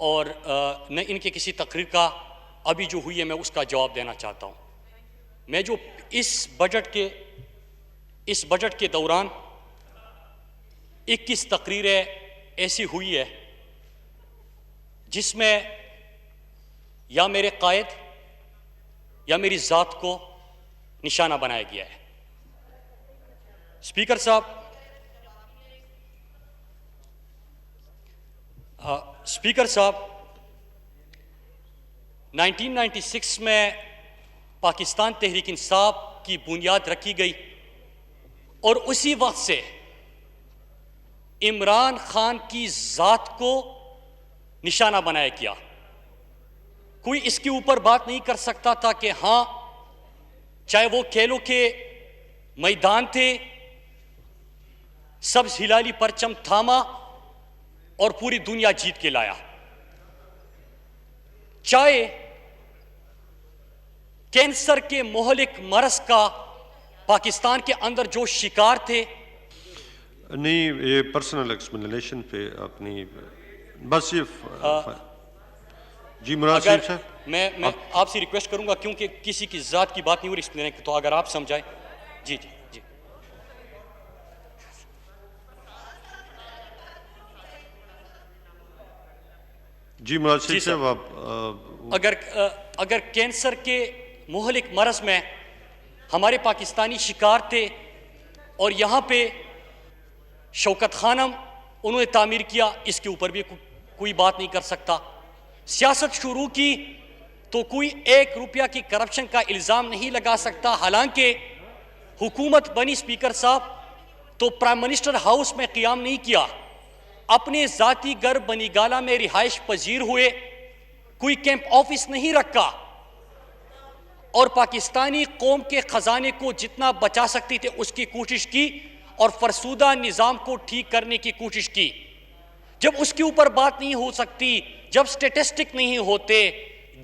اور نہ ان کے کسی تقریر کا ابھی جو ہوئی ہے میں اس کا جواب دینا چاہتا ہوں. میں جو اس بجٹ کے دوران 21 تقریریں ایسی ہوئی ہے جس میں یا میرے قائد یا میری ذات کو نشانہ بنایا گیا ہے. اسپیکر صاحب، اسپیکر صاحب، 1996 میں پاکستان تحریک انصاف کی بنیاد رکھی گئی اور اسی وقت سے عمران خان کی ذات کو نشانہ بنایا گیا. کوئی اس کے اوپر بات نہیں کر سکتا تھا کہ ہاں، چاہے وہ کھیلوں کے میدان تھے، سبز ہلالی پرچم تھاما اور پوری دنیا جیت کے لایا، چاہے کینسر کے مہلک مرض کا پاکستان کے اندر جو شکار تھے. نہیں، یہ پرسنل ایکسپلینیشن پہ اپنی بس یہ جی مراد صاحب، میں آپ سے ریکویسٹ کروں گا کیونکہ کسی کی ذات کی بات نہیں ہو رہی، تو اگر آپ سمجھائیں. جی جی جی جی مراد صاحب، آپ اگر کینسر کے مہلک مرض میں ہمارے پاکستانی شکار تھے اور یہاں پہ شوکت خانم انہوں نے تعمیر کیا، اس کے اوپر بھی کوئی بات نہیں کر سکتا. سیاست شروع کی تو کوئی 1 روپیہ کی کرپشن کا الزام نہیں لگا سکتا. حالانکہ حکومت بنی اسپیکر صاحب تو پرائم منسٹر ہاؤس میں قیام نہیں کیا، اپنے ذاتی گھر بنی گالہ میں رہائش پذیر ہوئے، کوئی کیمپ آفس نہیں رکھا اور پاکستانی قوم کے خزانے کو جتنا بچا سکتی تھے اس کی کوشش کی اور فرسودہ نظام کو ٹھیک کرنے کی کوشش کی. جب اس کے اوپر بات نہیں ہو سکتی، جب سٹیٹسٹک نہیں ہوتے،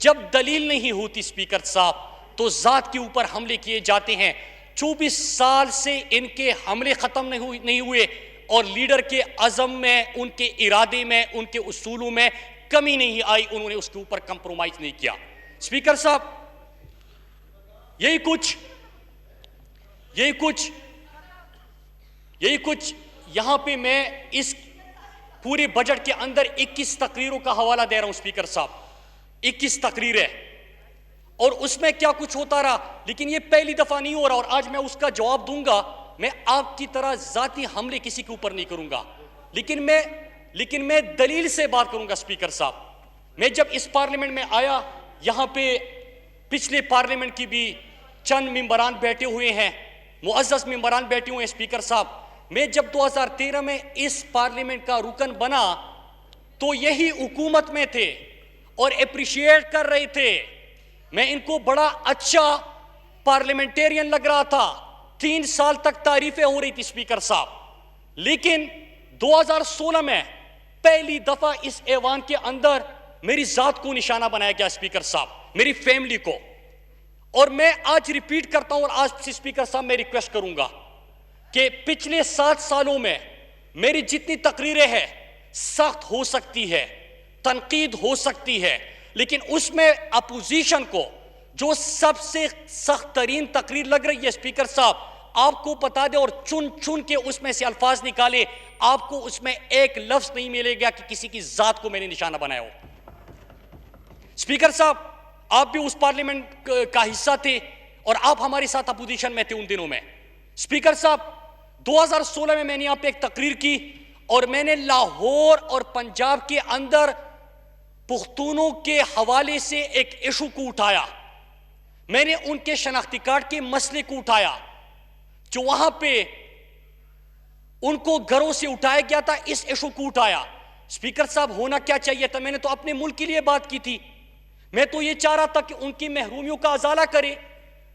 جب دلیل نہیں ہوتی اسپیکر صاحب، تو ذات کے اوپر حملے کیے جاتے ہیں. 24 سال سے ان کے حملے ختم نہیں ہوئے اور لیڈر کے عزم میں، ان کے ارادے میں، ان کے اصولوں میں کمی نہیں آئی، انہوں نے اس کے اوپر کمپرومائز نہیں کیا. اسپیکر صاحب، یہی کچھ یہاں پہ میں اس پورے بجٹ کے اندر 21 تقریروں کا حوالہ دے رہا ہوں. اسپیکر صاحب، 21 تقریریں اور اس میں کیا کچھ ہوتا رہا، لیکن یہ پہلی دفعہ نہیں ہو رہا اور آج میں اس کا جواب دوں گا. میں آپ کی طرح ذاتی حملے کسی کے اوپر نہیں کروں گا، لیکن میں دلیل سے بات کروں گا. اسپیکر صاحب، میں جب اس پارلیمنٹ میں آیا، یہاں پہ پچھلے پارلیمنٹ کی بھی چند ممبران بیٹھے ہوئے ہیں، معزز ممبران بیٹھے ہوئے ہیں. اسپیکر صاحب، میں جب 2013 میں اس پارلیمنٹ کا رکن بنا تو یہی حکومت میں تھے اور اپریشیٹ کر رہے تھے. میں ان کو بڑا اچھا پارلیمنٹیرین لگ رہا تھا، 3 سال تک تعریفیں ہو رہی تھی. اسپیکر صاحب، لیکن 2016 میں پہلی دفعہ اس ایوان کے اندر میری ذات کو نشانہ بنایا گیا. اسپیکر صاحب، میری فیملی کو. اور میں آج ریپیٹ کرتا ہوں اور آج سے اسپیکر صاحب میں ریکویسٹ کروں گا کہ پچھلے 7 سالوں میں میری جتنی تقریریں ہیں، سخت ہو سکتی ہے، تنقید ہو سکتی ہے، لیکن اس میں اپوزیشن کو جو سب سے سخت ترین تقریر لگ رہی ہے، اسپیکر صاحب آپ کو بتا دیں اور چن کے اس میں سے الفاظ نکالے، آپ کو اس میں ایک لفظ نہیں ملے گا کہ کسی کی ذات کو میں نے نشانہ بنایا ہو. اسپیکر صاحب، آپ بھی اس پارلیمنٹ کا حصہ تھے اور آپ ہمارے ساتھ اپوزیشن میں تھے ان دنوں میں. اسپیکر صاحب، 2016 میں نے یہاں پہ ایک تقریر کی اور میں نے لاہور اور پنجاب کے اندر پختونوں کے حوالے سے ایک ایشو کو اٹھایا. میں نے ان کے شناختی کارڈ کے مسئلے کو اٹھایا جو وہاں پہ ان کو گھروں سے اٹھایا گیا تھا. اس ایشو کو اٹھایا. اسپیکر صاحب، ہونا کیا چاہیے تھا؟ میں نے تو اپنے ملک کے لیے بات کی تھی. میں تو یہ چاہ رہا تھا کہ ان کی محرومیوں کا ازالہ کرے.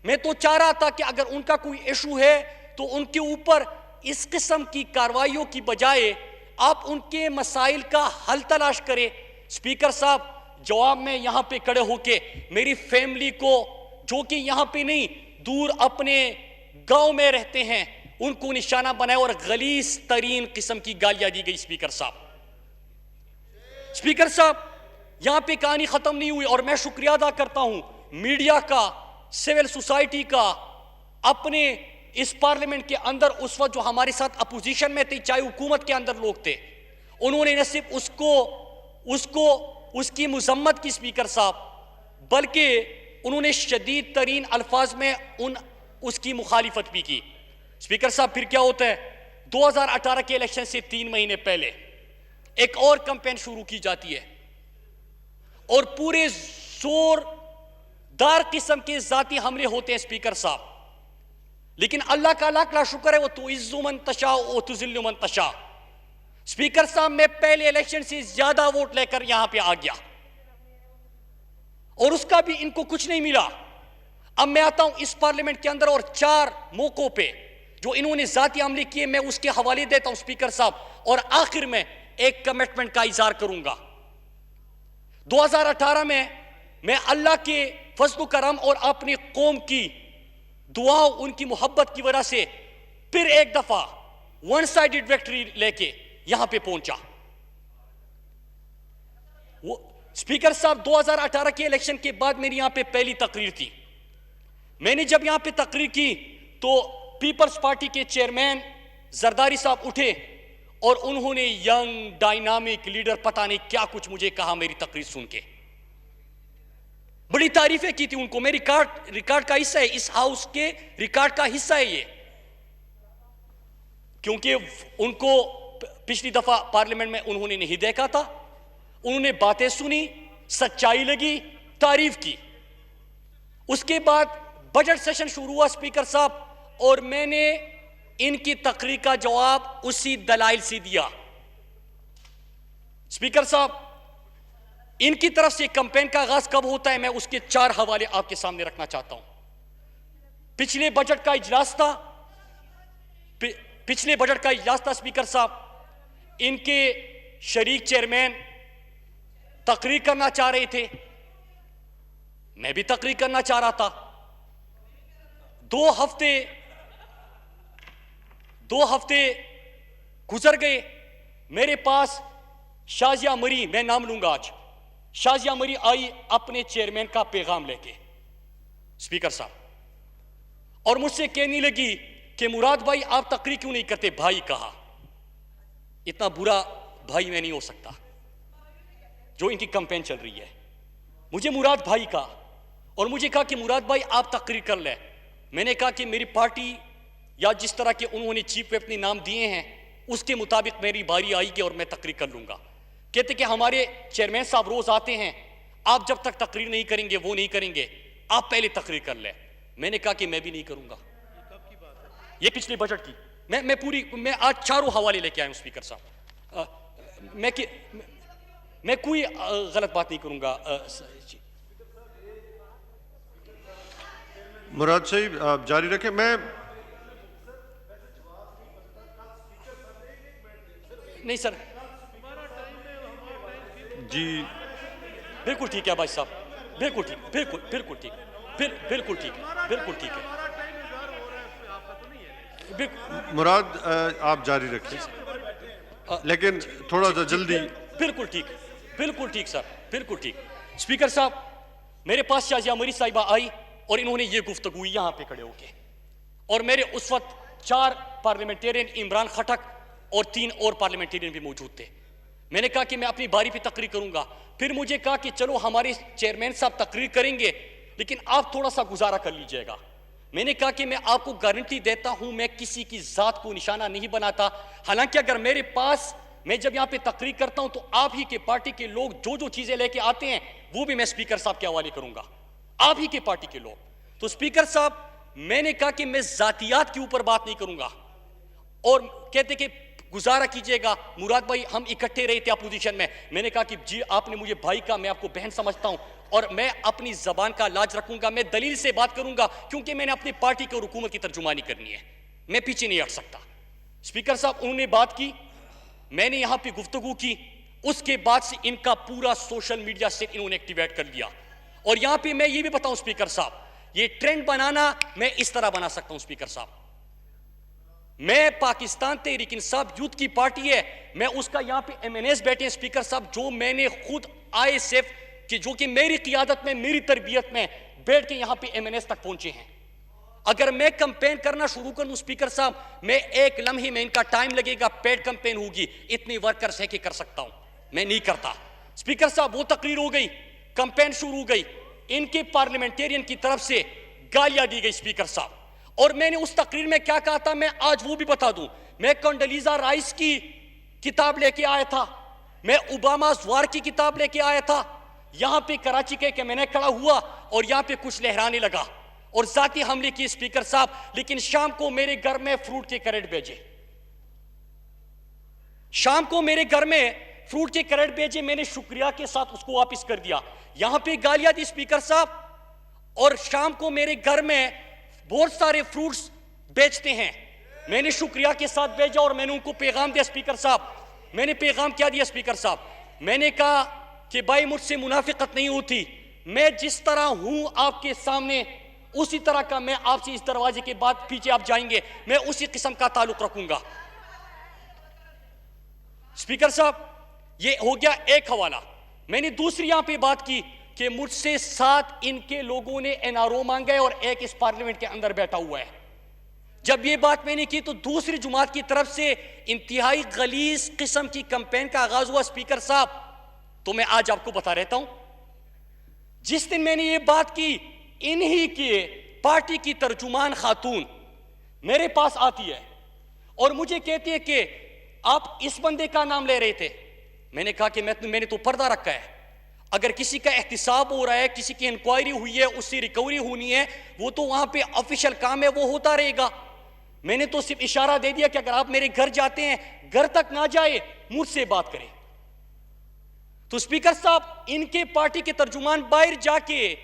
میں تو چاہ رہا تھا کہ اگر ان کا کوئی ایشو ہے تو ان کے اوپر اس قسم کی کارروائیوں کی بجائے آپ ان کے مسائل کا حل تلاش کریں. اسپیکر صاحب، جواب میں یہاں پہ کھڑے ہو کے میری فیملی کو، جو کہ یہاں پہ نہیں دور اپنے گاؤں میں رہتے ہیں، ان کو نشانہ بنایا اور غلیظ ترین قسم کی گالیاں دی گئی. اسپیکر صاحب، یہاں پہ کہانی ختم نہیں ہوئی. اور میں شکریہ ادا کرتا ہوں میڈیا کا, سول سوسائٹی کا, اپنے اس پارلیمنٹ کے اندر اس وقت جو ہمارے ساتھ اپوزیشن میں تھے, چاہے حکومت کے اندر لوگ تھے, انہوں نے نہ صرف اس کی مذمت کی اسپیکر صاحب, بلکہ انہوں نے شدید ترین الفاظ میں اس کی مخالفت بھی کی. اسپیکر صاحب پھر کیا ہوتا ہے, 2018 کے الیکشن سے 3 مہینے پہلے ایک اور کمپین شروع کی جاتی ہے اور پورے زور دار قسم کے ذاتی حملے ہوتے ہیں اسپیکر صاحب. لیکن اللہ کا لاکھ لاکھ شکر ہے, وہ تعز من تشاء و تذل من تشاء. اسپیکر صاحب میں پہلے الیکشن سے زیادہ ووٹ لے کر یہاں پہ آ گیا اور اس کا بھی ان کو کچھ نہیں ملا. اب میں آتا ہوں اس پارلیمنٹ کے اندر اور 4 موقعوں پہ جو انہوں نے ذاتی عملے کیے, میں اس کے حوالے دیتا ہوں اسپیکر صاحب, اور آخر میں ایک کمٹمنٹ کا اظہار کروں گا. 2018 میں اللہ کے فضل و کرم اور اپنی قوم کی دعاؤں, ان کی محبت کی وجہ سے پھر ایک دفعہ ون سائیڈڈ وکٹری لے کے یہاں پہ پہنچا. اسپیکر صاحب 2018 کے الیکشن کے بعد میری یہاں پہ پہلی تقریر تھی. میں نے جب یہاں پہ تقریر کی تو پیپلز پارٹی کے چیئرمین زرداری صاحب اٹھے اور انہوں نے ینگ ڈائنامک لیڈر پتہ نہیں کیا کچھ مجھے کہا میری تقریر سن کے. بڑی تعریفیں کی تھی ان کو. میں ریکارڈ کا حصہ ہے, اس ہاؤس کے ریکارڈ کا حصہ ہے یہ, کیونکہ ان کو پچھلی دفعہ پارلیمنٹ میں انہوں نے نہیں دیکھا تھا. انہوں نے باتیں سنی, سچائی لگی, تعریف کی. اس کے بعد بجٹ سیشن شروع ہوا اسپیکر صاحب, اور میں نے ان کی تقریر کا جواب اسی دلائل سے دیا. اسپیکر صاحب ان کی طرف سے کمپین کا آغاز کب ہوتا ہے, میں اس کے 4 حوالے آپ کے سامنے رکھنا چاہتا ہوں. پچھلے بجٹ کا اجلاس تھا اسپیکر صاحب, ان کے شریک چیئرمین تقریر کرنا چاہ رہے تھے, میں بھی تقریر کرنا چاہ رہا تھا. 2 ہفتے گزر گئے. میرے پاس شازیہ مری, میں نام لوں گا آج, شازیہ مری آئی اپنے چیئرمین کا پیغام لے کے اسپیکر صاحب, اور مجھ سے کہنے لگی کہ مراد بھائی آپ تقریر کیوں نہیں کرتے. بھائی کہا, اتنا برا بھائی میں نہیں ہو سکتا جو ان کی کمپین چل رہی ہے. مجھے مراد بھائی کہا اور مجھے کہا کہ مراد بھائی آپ تقریر کر لیں. میں نے کہا کہ میری پارٹی یا جس طرح کے انہوں نے چیف ویپ نے نام دیے ہیں اس کے مطابق میری باری آئے گی اور میں تقریر کر لوں گا. کہتے کہ ہمارے چیئرمین صاحب روز آتے ہیں, آپ جب تک تقریر نہیں کریں گے وہ نہیں کریں گے, آپ پہلے تقریر کر لیں. میں نے کہا کہ میں بھی نہیں کروں گا. یہ پچھلے بجٹ کی میں آج 4 حوالے لے کے آیا ہوں اسپیکر صاحب. میں کوئی غلط بات نہیں کروں گا. مراد صاحب آپ جاری رکھیں. میں نہیں سر, جی بالکل ٹھیک ہے بھائی صاحب, بالکل ٹھیک, بالکل ٹھیک, بالکل ٹھیک, بالکل ٹھیک ہے. مراد آپ جاری رکھیں لیکن تھوڑا سا جلدی. بالکل ٹھیک, بالکل ٹھیک سر, بالکل ٹھیک. اسپیکر صاحب میرے پاس شازیہ مری صاحبہ آئی اور انہوں نے یہ گفتگو یہاں پہ کھڑے ہو کے, اور میرے اس وقت 4 پارلیمنٹیرین, عمران خٹک اور 3 اور پارلیمنٹیرین بھی موجود تھے. میں نے کہا کہ میں اپنی باری پہ تقریر کروں گا. پھر مجھے کہا کہ چلو ہمارے چیئرمین صاحب تقریر کریں گے لیکن آپ تھوڑا سا گزارا کر لیجئے گا. میں نے کہا کہ میں آپ کو گارنٹی دیتا ہوں میں کسی کی ذات کو نشانہ نہیں بناتا. حالانکہ اگر میرے پاس, میں جب یہاں پہ تقریر کرتا ہوں تو آپ ہی کے پارٹی کے لوگ جو چیزیں لے کے آتے ہیں وہ بھی میں اسپیکر صاحب کے حوالے کروں گا, آپ ہی کے پارٹی کے لوگ. تو اسپیکر صاحب میں نے کہا کہ میں ذاتیات کے اوپر بات نہیں کروں گا. اور کہتے کہ گزارا کیجئے گا مراد بھائی ہم اکٹھے رہے تھے اپوزیشن میں. میں نے کہا کہ جی آپ نے مجھے بھائی کہا, میں آپ کو بہن سمجھتا ہوں اور میں اپنی زبان کا لاج رکھوں گا, میں دلیل سے بات کروں گا کیونکہ میں نے اپنی پارٹی کی اور حکومت کی ترجمانی کرنی ہے, میں پیچھے نہیں ہٹ سکتا. اسپیکر صاحب انہوں نے بات کی, میں نے یہاں پہ گفتگو کی, اس کے بعد سے ان کا پورا سوشل میڈیا سے انہوں نے ایکٹیویٹ کر لیا. اور یہاں پہ میں یہ بھی بتاؤں اسپیکر صاحب, یہ ٹرینڈ بنانا میں اس طرح بنا سکتا ہوں اسپیکر صاحب. میں پاکستان تحریک انصاف یوتھ کی پارٹی ہے, میں اس کا یہاں پہ MNAs بیٹھے ہیں اسپیکر صاحب, جو میں نے خود آئے صرف کہ جو کہ میری قیادت میں میری تربیت میں بیٹھ کے یہاں پہ ایم این ایس تک پہنچے ہیں. اگر میں کمپین کرنا شروع کروں اسپیکر صاحب, میں ایک لمحے میں ان کا ٹائم لگے گا, پیڈ کمپین ہوگی, اتنی ورکرز ہے کہ کر سکتا ہوں, میں نہیں کرتا. اسپیکر صاحب وہ تقریر ہو گئی, کمپین شروع ہو گئی, ان کے پارلیمنٹیرین کی طرف سے گالیاں دی گئی اسپیکر صاحب. اور میں نے اس تقریر میں کیا کہا تھا, میں آج وہ بھی بتا دوں. میں کنڈولیزا رائس کی کتاب لے کے آیا تھا, میں اوباماز وار کی کتاب لے کے آیا تھا. یہاں پہ کراچی کے کہ میں نے کھڑا ہوا اور یہاں پہ کچھ لہرانے لگا اور ذاتی حملے کی اسپیکر صاحب, لیکن شام کو میرے گھر میں فروٹ کے کریٹ بھیجے, شام کو میرے گھر میں فروٹ کے کریٹ بھیجے, میں نے شکریہ کے ساتھ اس کو واپس کر دیا. یہاں پہ گالیاں دی اسپیکر صاحب, اور شام کو میرے گھر میں بہت سارے فروٹس بیچتے ہیں, میں نے شکریہ کے ساتھ بھیجا اور میں نے ان کو پیغام دیا اسپیکر صاحب. میں نے پیغام کیا دیا اسپیکر صاحب, میں نے کہا کہ بھائی مجھ سے منافقت نہیں ہوتی, میں جس طرح ہوں آپ کے سامنے اسی طرح کا میں آپ سے اس دروازے کے بعد پیچھے آپ جائیں گے, میں اسی قسم کا تعلق رکھوں گا. اسپیکر صاحب یہ ہو گیا ایک حوالہ. میں نے دوسری یہاں پہ بات کی کہ مجھ سے 7 ان کے لوگوں نے این آر او مانگا ہے اور ایک اس پارلیمنٹ کے اندر بیٹھا ہوا ہے. جب یہ بات میں نے کی تو دوسری جماعت کی طرف سے انتہائی غلیظ قسم کی کمپین کا آغاز ہوا اسپیکر صاحب. تو میں آج آپ کو بتا رہتا ہوں, جس دن میں نے یہ بات کی, انہی کے پارٹی کی ترجمان خاتون میرے پاس آتی ہے اور مجھے کہتی ہے کہ آپ اس بندے کا نام لے رہے تھے. میں نے کہا کہ میں نے تو پردہ رکھا ہے, اگر کسی کا احتساب ہو رہا ہے, کسی کی انکوائری ہوئی ہے, اس سے ریکوری ہونی ہے, وہ تو وہاں پہ آفیشل کام ہے, وہ ہوتا رہے گا. میں نے تو صرف اشارہ دے دیا کہ اگر آپ میرے گھر جاتے ہیں, گھر تک نہ جائے, مجھ سے بات کریں. تو اسپیکر صاحب ان کے پارٹی کے ترجمان باہر جا کے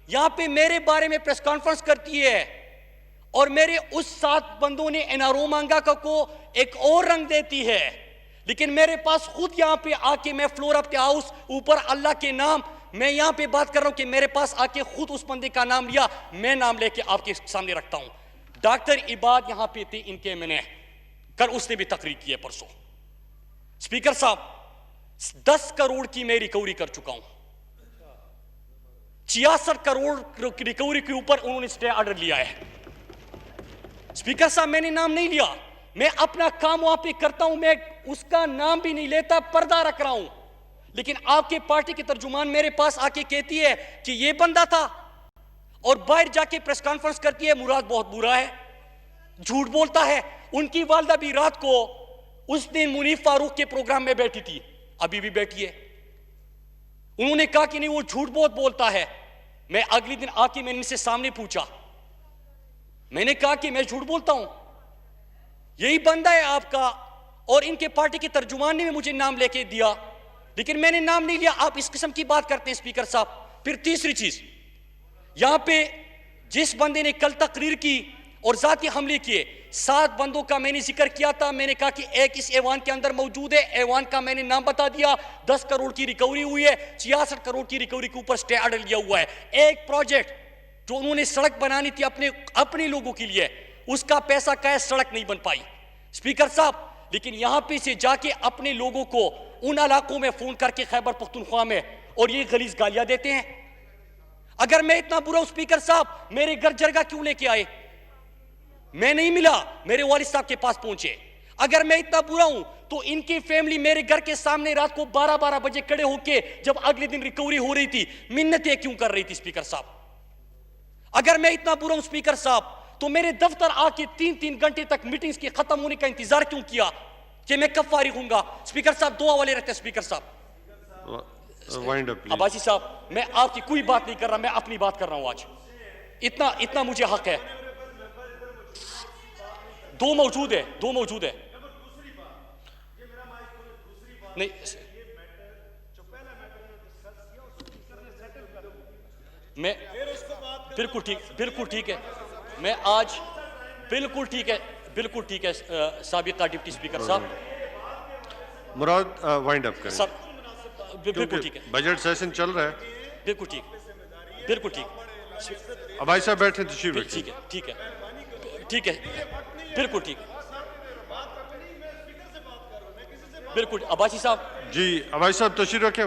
یہاں پہ میرے بارے میں پریس کانفرنس کرتی ہے اور میرے اس 7 بندوں نے این آر او مانگا کو ایک اور رنگ دیتی ہے. لیکن میرے پاس خود یہاں پہ آ کے, میں فلور آف کے ہاؤس اوپر اللہ کے نام, میں یہاں پہ بات کر رہا ہوں کہ میرے پاس آ کے خود اس بندے کا نام لیا, میں نام لے کے آپ کے سامنے رکھتا ہوں. ڈاکٹر عباد یہاں پہ تھے, ان کے میں نے کر اس نے بھی تقریر کی ہے پرسوں. اسپیکر صاحب 10 کروڑ کی میں ریکوری کر چکا ہوں, 66 کروڑ ریکوری کے اوپر انہوں نے سٹے آرڈر لیا ہے. اسپیکر صاحب میں نے نام نہیں لیا, میں اپنا کام وہاں پہ کرتا ہوں, میں اس کا نام بھی نہیں لیتا, پردہ رکھ رہا ہوں. لیکن آپ کے پارٹی کے ترجمان میرے پاس آ کے کہتی ہے کہ یہ بندہ تھا, اور باہر جا کے پریس کانفرنس کرتی ہے مراد بہت برا ہے, جھوٹ بولتا ہے. ان کی والدہ بھی رات کو اس دن منیف فاروق کے پروگرام میں بیٹھی تھی, ابھی بھی بیٹھی ہے. انہوں نے کہا کہ نہیں وہ جھوٹ بہت بولتا ہے. میں اگلی دن آ کے میں ان سے سامنے پوچھا, میں نے کہا کہ میں جھوٹ بولتا ہوں, یہی بندہ ہے آپ کا, اور ان کے پارٹی کے ترجمان نے مجھے نام لے کے دیا, لیکن میں نے نام نہیں لیا. آپ اس قسم کی بات کرتے ہیں اسپیکر صاحب. پھر تیسری چیز, یہاں پہ جس بندے نے کل تقریر کی اور ذاتی حملے کیے, 7 بندوں کا میں نے ذکر کیا تھا. میں نے کہا کہ ایک اس ایوان کے اندر موجود ہے, ایوان کا میں نے نام بتا دیا. 10 کروڑ کی ریکوری ہوئی ہے, 66 کروڑ کی ریکوری کے اوپر سٹے آرڈر لیا ہوا ہے. ایک پروجیکٹ جو انہوں نے سڑک بنانی تھی اپنے لوگوں کے لیے, اس کا پیسہ کا ہے, سڑک نہیں بن پائی اسپیکر صاحب. لیکن یہاں پہ سے جا کے اپنے لوگوں کو ان علاقوں میں فون کر کے خیبر پختونخوا میں, اور یہ غلیظ گالیاں دیتے ہیں. اگر میں اتنا برا ہوں اسپیکر صاحب, میرے گھر جرگہ کیوں لے کے آئے؟ میں نہیں ملا, میرے والد صاحب کے پاس پہنچے. اگر میں اتنا برا ہوں تو ان کی فیملی میرے گھر کے سامنے رات کو 12 بجے کھڑے ہو کے جب اگلے دن ریکوری ہو رہی تھی منتیں کیوں کر رہی تھی اسپیکر صاحب؟ اگر میں اتنا برا ہوں اسپیکر صاحب تو میرے دفتر آ کے 3 گھنٹے تک میٹنگز کے ختم ہونے کا انتظار کیوں کیا کہ میں کب فارغ ہوں گا؟ اسپیکر صاحب 2 حوالے رہتے ہیں اسپیکر صاحب. عباسی صاحب میں آپ کی کوئی بات نہیں کر رہا, میں اپنی بات کر رہا ہوں. آج اتنا مجھے حق ہے. 2 موجود ہے نہیں, میں بالکل ٹھیک ہے. میں آج بالکل ٹھیک ہے سابقہ ڈپٹی اسپیکر صاحب. مراد وائنڈ اپ کریں, بالکل ٹھیک ہے, بجٹ سیشن چل رہا ہے. بالکل ٹھیک. عباسی صاحب بیٹھے, تشریف رکھیں. ٹھیک ہے, بالکل ٹھیک. بالکل عباسی صاحب. جی عباسی صاحب تشریف رکھیں,